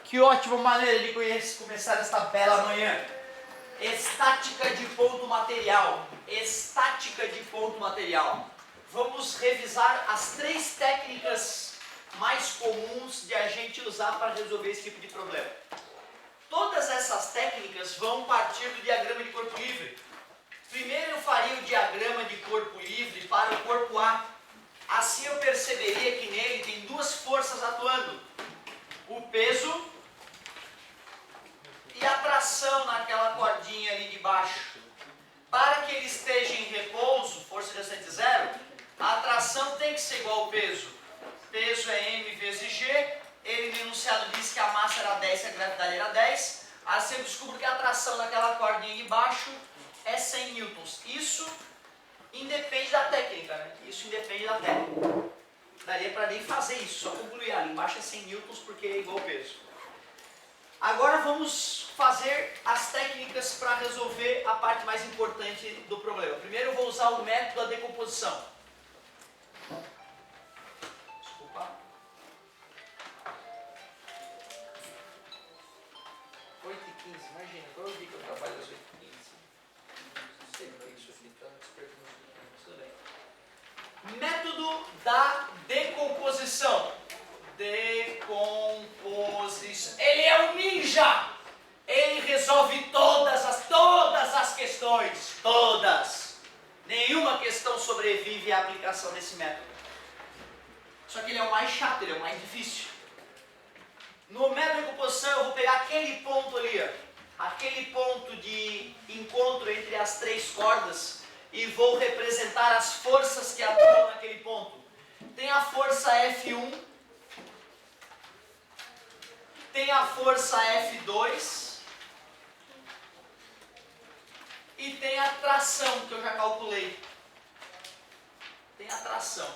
Que ótima maneira de começar esta bela manhã. Estática de ponto material. Estática de ponto material. Vamos revisar as 3 técnicas mais comuns de a gente usar para resolver esse tipo de problema. Todas essas técnicas vão partir do diagrama de corpo livre. Primeiro eu faria o diagrama de corpo livre para o corpo A. Assim eu perceberia que nele tem 2 forças atuando. O peso e a tração naquela cordinha ali de baixo. Para que ele esteja em repouso, força resultante zero, a tração tem que ser igual ao peso. Peso é m vezes g, ele no enunciado diz que a massa era 10 e a gravidade era 10. Assim eu descubro que a tração naquela cordinha de baixo é 100 newtons. Isso independe da técnica, né? Isso independe da técnica. Daria para nem fazer isso, só concluir ali. Embaixo é 100 newtons porque é igual ao peso. Agora vamos fazer as técnicas para resolver a parte mais importante do problema. Primeiro eu vou usar o método da decomposição. Desculpa. 8h15, imagina, todo dia que eu trabalho às 8h15. Não sei por que isso aqui está despertando, mas tudo bem. Método da decomposição. Decomposição. Ele é um ninja! Ele resolve todas as questões. Todas. Nenhuma questão sobrevive à aplicação desse método. Só que ele é o mais chato, ele é o mais difícil. No método de decomposição eu vou pegar aquele ponto ali, ó, aquele ponto de encontro entre as 3 cordas e vou representar as forças que atuam naquele ponto. Tem a força F1, tem a força F2 e tem a tração que eu já calculei. Tem a tração.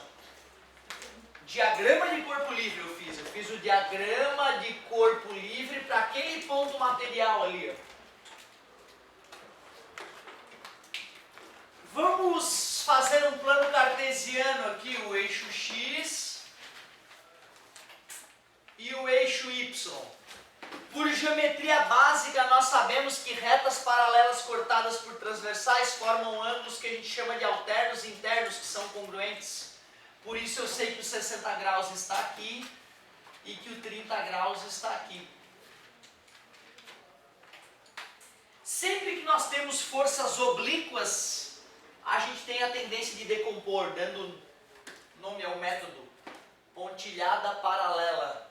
Diagrama de corpo livre eu fiz o diagrama de corpo livre para aquele ponto material ali, ó. Vamos fazer um plano cartesiano aqui, o eixo X e o eixo Y. Por geometria básica, nós sabemos que retas paralelas cortadas por transversais formam ângulos que a gente chama de alternos e internos, que são congruentes. Por isso eu sei que o 60 graus está aqui e que o 30 graus está aqui. Sempre que nós temos forças oblíquas, a gente tem a tendência de decompor, dando nome ao método pontilhada paralela.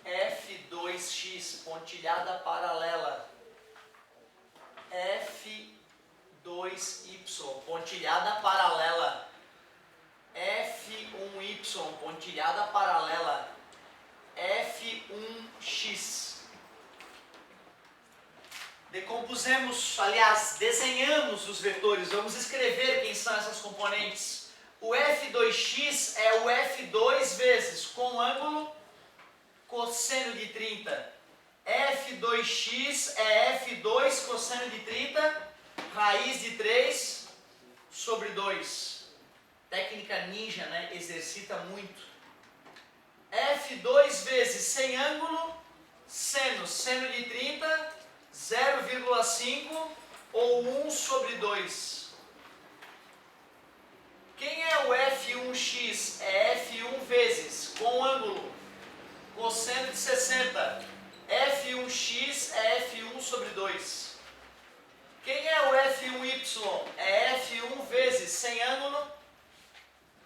F2x, pontilhada paralela. F2y, pontilhada paralela. F1y, pontilhada paralela. F1x. Decompusemos, aliás, desenhamos os vetores. Vamos escrever quem são essas componentes. O F2x é o F2 vezes com ângulo cosseno de 30. F2x é F2 cosseno de 30, raiz de 3 sobre 2. Técnica ninja, né? Exercita muito. F2 vezes sem ângulo, seno de 30, 0,5 ou 1 sobre 2. Quem é o F1x? É F1 vezes com ângulo cosseno de 60. F1x é F1 sobre 2. Quem é o F1y? É F1 vezes sem ângulo,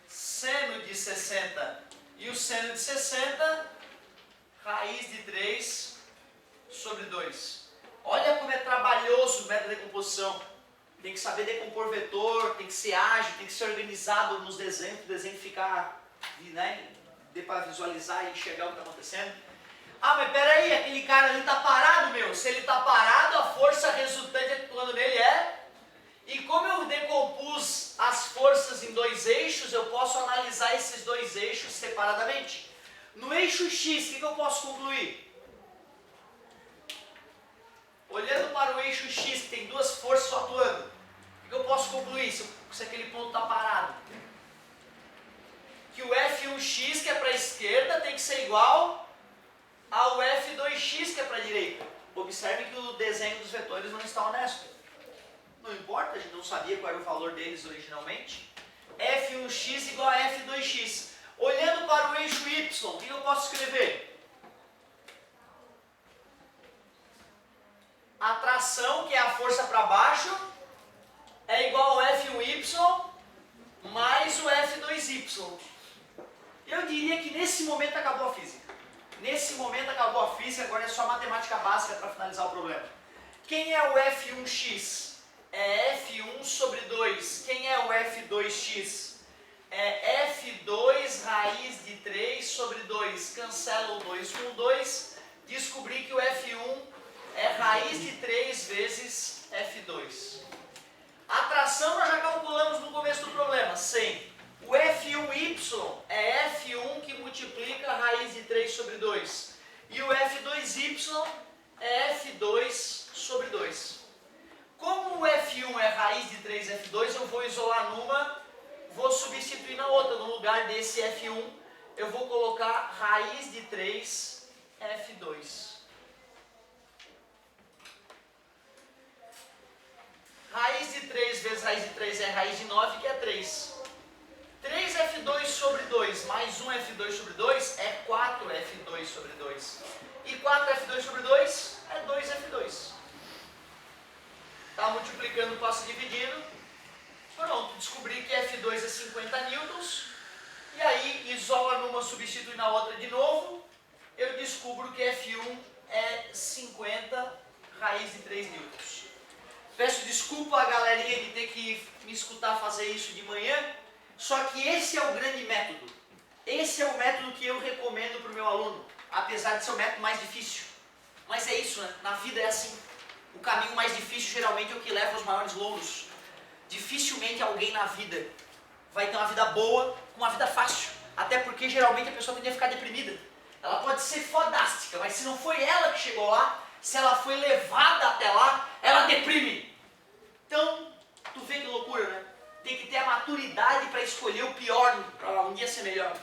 seno de 60. E o seno de 60, raiz de 3 sobre 2. Olha como é trabalhoso o método de decomposição. Tem que saber decompor vetor, tem que ser ágil, tem que ser organizado nos desenhos, para o desenho ficar, né, dê para visualizar e enxergar o que está acontecendo. Ah, mas peraí, aquele cara ali está parado, meu. Se ele está parado, a força resultante atuando nele é... E como eu decompus as forças em 2 eixos, eu posso analisar esses 2 eixos separadamente. No eixo X, o que eu posso concluir? Olhando para o eixo X, que tem 2 forças atuando, o que eu posso concluir se aquele ponto está parado? Que o F1x, que é para a esquerda, tem que ser igual ao F2x que é para a direita. Observe que o desenho dos vetores não está honesto. Não importa, a gente não sabia qual era o valor deles originalmente. F1x igual a F2x. Olhando para o eixo y, o que eu posso escrever? A tração, que é a força para baixo, é igual ao F1y mais o F2y. Eu diria que nesse momento acabou a física. Nesse momento acabou a física, agora é só matemática básica para finalizar o problema. Quem é o F1x? É F1 sobre 2. Quem é o F2x? É F2 raiz de 3 sobre 2. Cancela o 2 com o 2. Descobri que o F1 é raiz de 3 vezes F2. A tração nós já calculamos no começo do problema, 100. O F1y é F1 que multiplica a raiz de 3 sobre 2. E o F2y é F2 sobre 2. Como o F1 é raiz de 3F2, eu vou isolar numa, vou substituir na outra. No lugar desse F1, eu vou colocar raiz de 3F2. Raiz de 3 vezes raiz de 3 é raiz de 9, que é 3. 3F2 sobre 2 mais 1F2 sobre 2 é 4F2 sobre 2. E 4F2 sobre 2 é 2F2. Está multiplicando, passo dividindo. Pronto, descobri que F2 é 50 newtons. E aí, isola numa, substitui na outra de novo. Eu descubro que F1 é 50 raiz de 3 newtons. Peço desculpa a galerinha de ter que me escutar fazer isso de manhã. Só que esse é o grande método. Esse é o método que eu recomendo para o meu aluno. Apesar de ser o método mais difícil. Mas é isso, né? Na vida é assim. O caminho mais difícil geralmente é o que leva aos maiores louros. Dificilmente alguém na vida vai ter uma vida boa com uma vida fácil. Até porque geralmente a pessoa tende a ficar deprimida. Ela pode ser fodástica, mas se não foi ela que chegou lá, se ela foi levada até lá, ela deprime. Então, tu vê que loucura, né? Tem que ter a maturidade para escolher o pior para um dia ser melhor.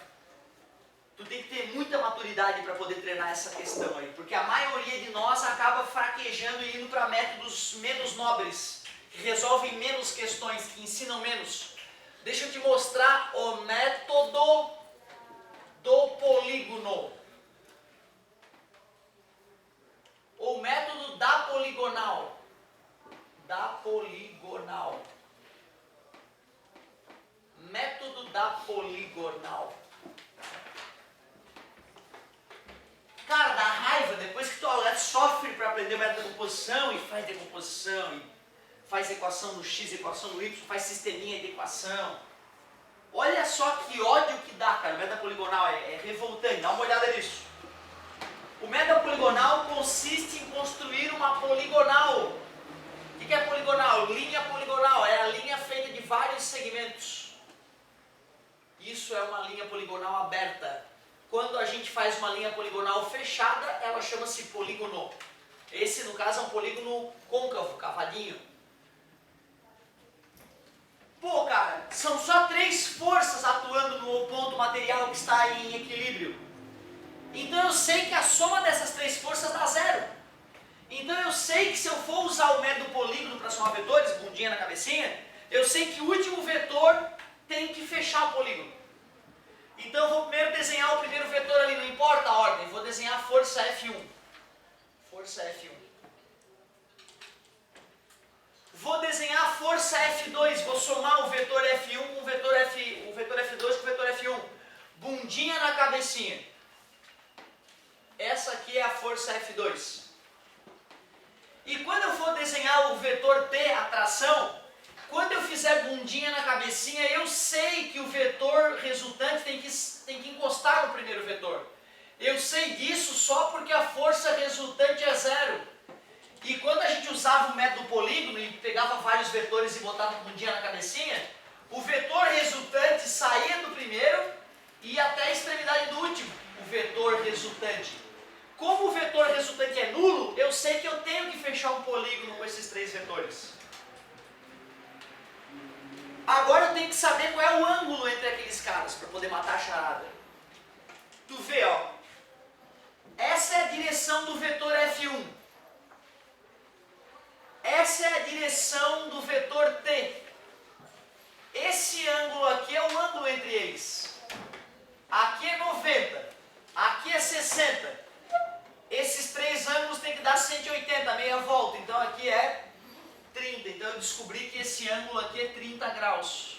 Tu tem que ter muita maturidade para poder treinar essa questão aí, porque a maioria de nós acaba fraquejando e indo para métodos menos nobres, que resolvem menos questões, que ensinam menos. Deixa eu te mostrar o método do polígono. O método da poligonal. Da poligonal. Método da poligonal. Cara, dá raiva depois que tu sofre para aprender o método da decomposição e faz decomposição, e faz equação no x, equação no y, faz sisteminha de equação. Olha só que ódio que dá, cara. O método poligonal é revoltante, dá uma olhada nisso. O método poligonal consiste em construir uma poligonal. O que é poligonal? Linha poligonal, é a linha feita de vários segmentos. Isso é uma linha poligonal aberta. Quando a gente faz uma linha poligonal fechada, ela chama-se polígono. Esse, no caso, é um polígono côncavo, cavadinho. Pô, cara, são só 3 forças atuando no ponto material que está em equilíbrio. Então eu sei que a soma dessas 3 forças dá 0. Então eu sei que se eu for usar o método polígono para somar vetores, bundinha na cabecinha, eu sei que o último vetor tem que fechar o polígono. Então eu vou primeiro desenhar o primeiro vetor ali, não importa a ordem, vou desenhar a força F1. Força F1. Vou desenhar a força F2, vou somar o vetor F1 com o vetor F2 com o vetor F1. Bundinha na cabecinha. Essa aqui é a força F2. E quando eu for desenhar o vetor T, a tração, quando eu fizer bundinha na cabecinha, eu sei que o vetor resultante tem que encostar no primeiro vetor. Eu sei disso só porque a força resultante é 0. E quando a gente usava o método polígono e pegava vários vetores e botava bundinha na cabecinha, o vetor resultante saía do primeiro e ia até a extremidade do último, o vetor resultante. Como o vetor resultante é nulo, eu sei que eu tenho que fechar um polígono com esses 3 vetores. Agora eu tenho que saber qual é o ângulo entre aqueles caras para poder matar a charada. Tu vê, ó. Essa é direção do vetor F1. Essa é a direção do vetor T. Esse ângulo aqui é o ângulo entre eles. Aqui é 90, aqui é 60. Esses três ângulos têm que dar 180, meia volta. Então aqui é 30. Então eu descobri que esse ângulo aqui é 30 graus.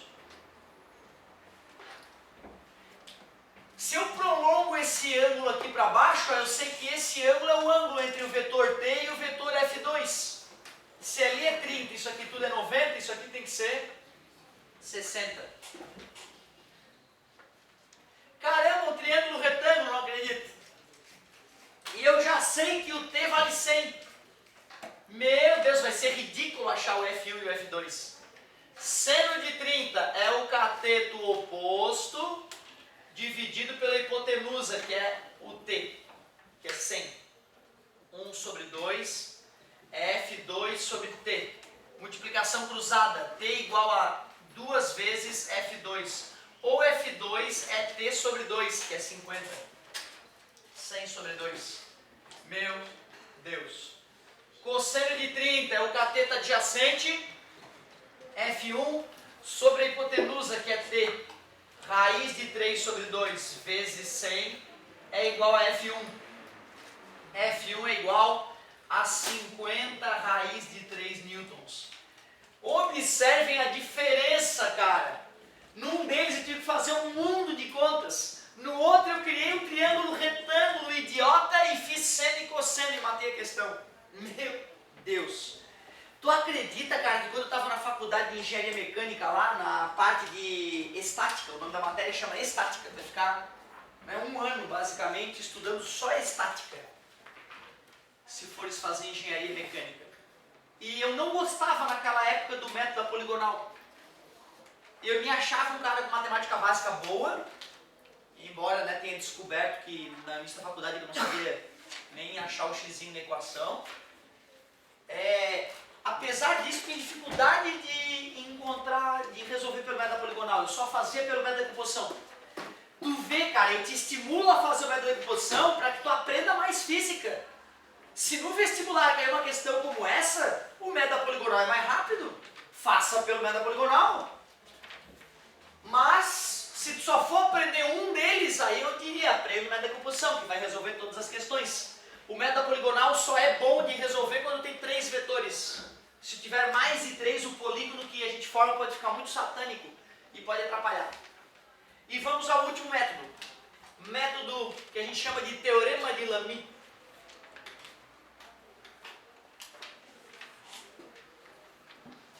Se eu prolongo esse ângulo aqui para baixo, eu sei que esse ângulo é o ângulo entre o vetor T e o vetor F2. Se ali é 30, isso aqui tudo é 90, isso aqui tem que ser 60. Caramba, um triângulo retângulo, não acredito. E eu já sei que o T vale 100. Meu Deus, vai ser ridículo achar o F1 e o F2. Seno de 30 é o cateto oposto dividido pela hipotenusa, que é o T, que é 100. 1 sobre 2, F2 sobre T. Multiplicação cruzada, T igual a 2 vezes F2. Ou F2 é T sobre 2, que é 50. 100 sobre 2. Meu Deus. Cosseno de 30 é o cateto adjacente, F1 sobre a hipotenusa, que é T. Raiz de 3 sobre 2 vezes 100 é igual a F1. F1 é igual a 50 raiz de 3 newtons. Observem a diferença, cara. Num deles eu tive que fazer um mundo de contas. No outro eu criei um triângulo retângulo idiota e fiz seno e cosseno e matei a questão. Meu Deus. Tu acredita, cara, que quando eu estava na faculdade de engenharia mecânica lá, na parte de estática, o nome da matéria chama estática, vai ficar um ano basicamente estudando só estática, se fores fazer engenharia mecânica. E eu não gostava naquela época do método da poligonal. Eu me achava um cara com matemática básica boa, embora tenha descoberto que na minha faculdade eu não sabia nem achar o xizinho na equação. Apesar disso, tinha dificuldade de resolver pelo método da poligonal. Eu só fazia pelo método da decomposição. Tu vê, cara, eu te estimulo a fazer o método da decomposição para que tu aprenda mais física. Se no vestibular cair uma questão como essa, o método da poligonal é mais rápido. Faça pelo método da poligonal. Mas, se tu só for aprender um deles, aí eu diria, aprenda o método da decomposição, que vai resolver todas as questões. O método da poligonal só é bom de resolver quando tem 3 vetores. Se tiver mais de 3, o polígono que a gente forma pode ficar muito satânico e pode atrapalhar. E vamos ao último método. Método que a gente chama de teorema de Lamy.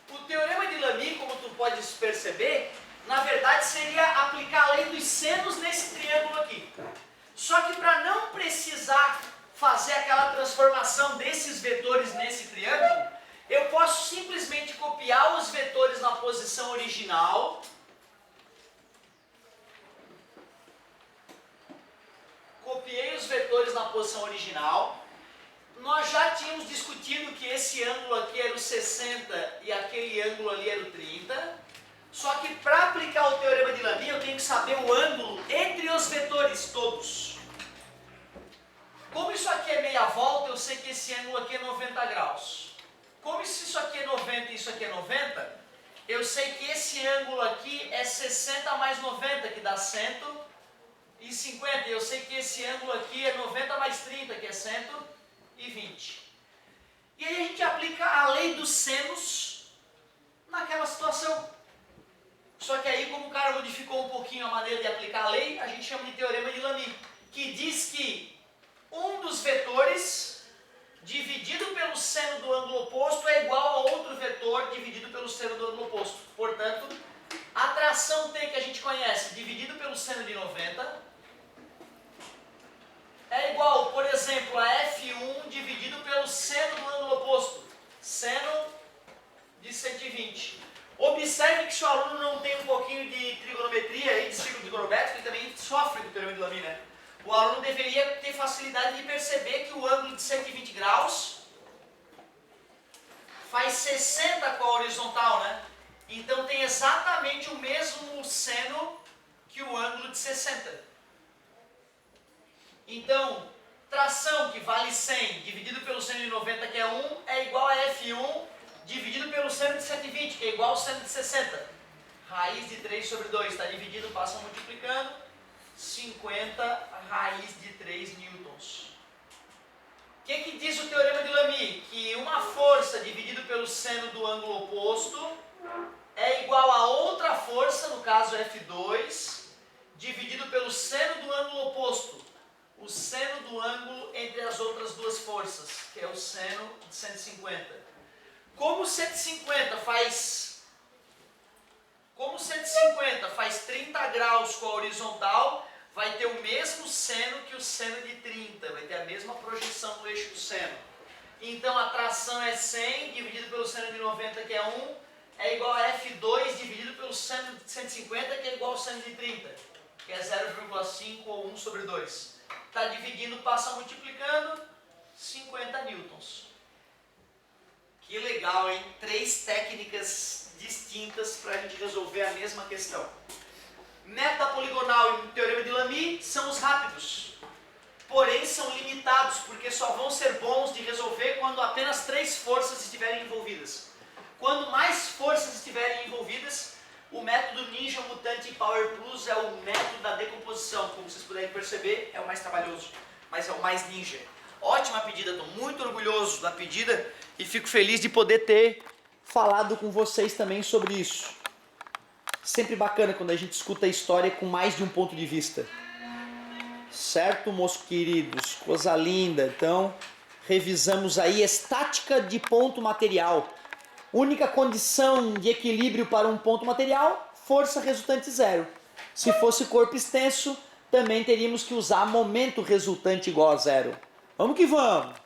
O teorema de Lamy, como tu podes perceber, na verdade seria aplicar a lei dos senos nesse triângulo aqui. Só que para não precisar fazer aquela transformação desses vetores nesse triângulo, eu posso simplesmente copiar os vetores na posição original. Copiei os vetores na posição original. Nós já tínhamos discutido que esse ângulo aqui era o 60 e aquele ângulo ali era o 30. Só que para aplicar o teorema de Lamy, eu tenho que saber o ângulo entre os vetores todos. Como isso aqui é meia volta, eu sei que esse ângulo aqui é 90 graus. Como isso aqui é 90 e isso aqui é 90, eu sei que esse ângulo aqui é 60 mais 90, que dá 150. E eu sei que esse ângulo aqui é 90 mais 30, que é 120. E aí a gente aplica a lei dos senos naquela situação. Só que aí, como o cara modificou um pouquinho a maneira de aplicar a lei, a gente chama de teorema de Lamy, que diz que um dos vetores dividido pelo seno do ângulo oposto é igual a outro vetor dividido pelo seno do ângulo oposto. Portanto, a tração T que a gente conhece dividido pelo seno de 90 é igual, por exemplo, a F1 dividido pelo seno do ângulo oposto, seno de 120. Observe que se o aluno não tem um pouquinho de trigonometria e de círculo trigonométrico, ele também sofre do teorema de Lamy, né? O aluno deveria ter facilidade de perceber que o ângulo de 120 graus faz 60 com a horizontal, né? Então tem exatamente o mesmo seno que o ângulo de 60. Então, tração fração que vale 100 dividido pelo seno de 90, que é 1, é igual a F1 dividido pelo seno de 120, que é igual ao seno de 60. Raiz de 3 sobre 2, está dividido, passa multiplicando, 50 raiz de 3 newtons. O que diz o teorema de Lamy? Que uma força dividido pelo seno do ângulo oposto é igual a outra força, no caso F2, dividido pelo seno do ângulo oposto, o seno do ângulo entre as outras duas forças, que é o seno de 150. Como 150 faz 30 graus com a horizontal, vai ter o mesmo seno que o seno de 30, vai ter a mesma projeção no eixo do seno. Então a tração é 100 dividido pelo seno de 90, que é 1, é igual a F2 dividido pelo seno de 150, que é igual ao seno de 30, que é 0,5 ou 1 sobre 2. Está dividindo, passa multiplicando, 50 newtons. Que legal, hein? 3 técnicas distintas para a gente resolver a mesma questão. Método poligonal e o teorema de Lamy são os rápidos. Porém, são limitados, porque só vão ser bons de resolver quando apenas 3 forças estiverem envolvidas. Quando mais forças estiverem envolvidas, o método Ninja Mutante Power Plus é o método da decomposição. Como vocês puderem perceber, é o mais trabalhoso, mas é o mais ninja. Ótima pedida, estou muito orgulhoso da pedida e fico feliz de poder ter falado com vocês também sobre isso. Sempre bacana quando a gente escuta a história com mais de um ponto de vista. Certo, meus queridos? Coisa linda. Então, revisamos aí estática de ponto material. Única condição de equilíbrio para um ponto material, força resultante zero. Se fosse corpo extenso, também teríamos que usar momento resultante igual a zero. Vamos que vamos!